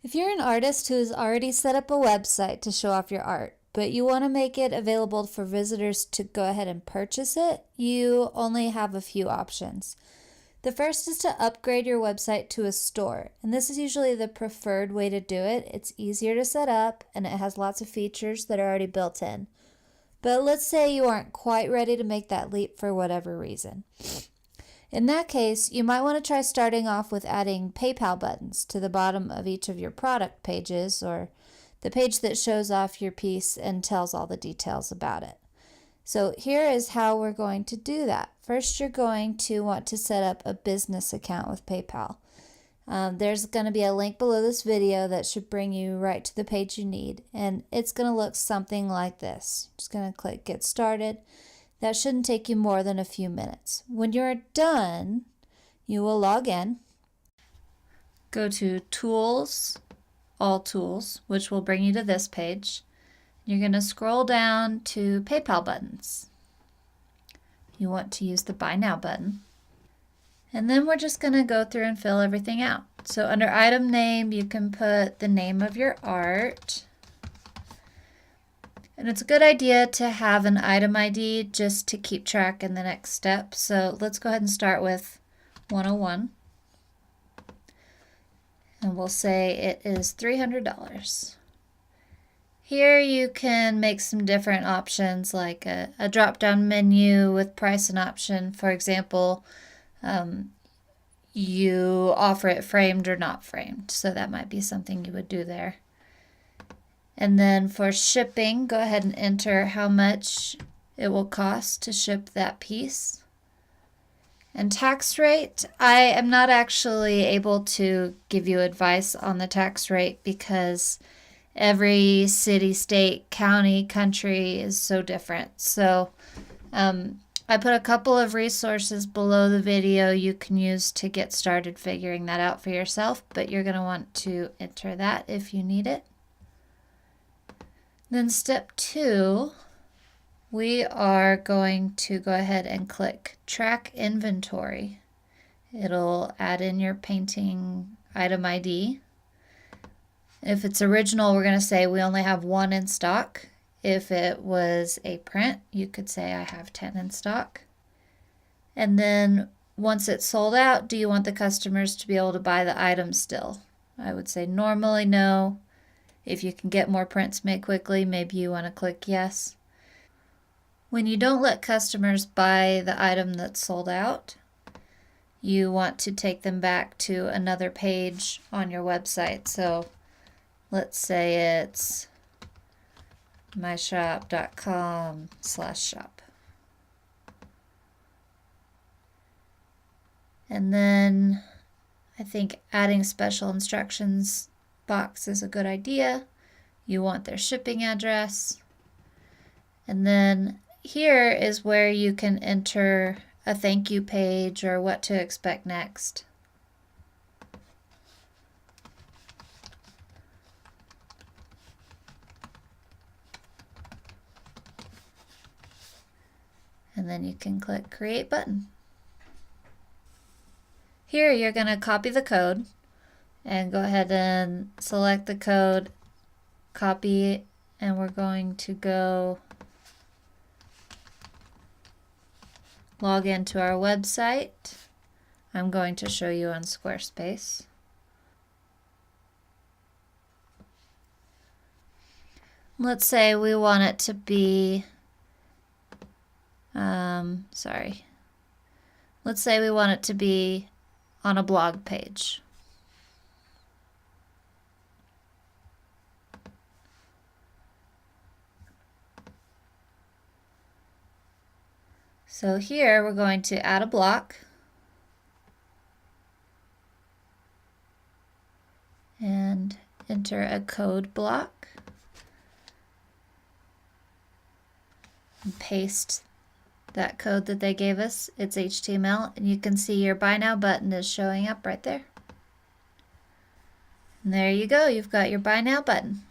If you're an artist who has already set up a website to show off your art, but you want to make it available for visitors to go ahead and purchase it, you only have a few options. The first is to upgrade your website to a store, and this is usually the preferred way to do it. It's easier to set up and it has lots of features that are already built in. But let's say you aren't quite ready to make that leap for whatever reason. In that case, you might want to try starting off with adding PayPal buttons to the bottom of each of your product pages, or the page that shows off your piece and tells all the details about it. So here is how we're going to do that. First, you're going to want to set up a business account with PayPal. There's going to be a link below this video that should bring you right to the page you need, and it's going to look something like this. Just going to click Get Started. That shouldn't take you more than a few minutes. When you're done, you will log in. Go to Tools, All Tools, which will bring you to this page. You're going to scroll down to PayPal buttons. You want to use the Buy Now button. And then we're just going to go through and fill everything out. So under item name, you can put the name of your art. And it's a good idea to have an item ID just to keep track in the next step. So let's go ahead and start with 101. And we'll say it is $300. Here you can make some different options like a drop-down menu with price and option. For example, you offer it framed or not framed. So that might be something you would do there. And then for shipping, go ahead and enter how much it will cost to ship that piece. And tax rate, I am not actually able to give you advice on the tax rate because every city, state, county, country is so different. So I put a couple of resources below the video you can use to get started figuring that out for yourself, but you're going to want to enter that if you need it. Then step 2, we are going to go ahead and click Track Inventory. It'll add in your painting item ID. If it's original, we're going to say we only have 1 in stock. If it was a print, you could say I have 10 in stock. And then once it's sold out, do you want the customers to be able to buy the item still? I would say normally no. If you can get more prints made quickly, maybe you want to click yes. When you don't let customers buy the item that's sold out, you want to take them back to another page on your website. So let's say it's myshop.com/shop. And then I think adding special instructions box is a good idea. You want their shipping address. And then here is where you can enter a thank you page or what to expect next. And then you can click Create Button. Here you're going to copy the code and go ahead and select the code, copy, and we're going to go log into our website. I'm going to show you on Squarespace. Let's say we want it to be, let's say we want it to be on a blog page. So here we're going to add a block and enter a code block and paste that code that they gave us. It's HTML, and you can see your Buy Now button is showing up right there. And there you go, you've got your Buy Now button.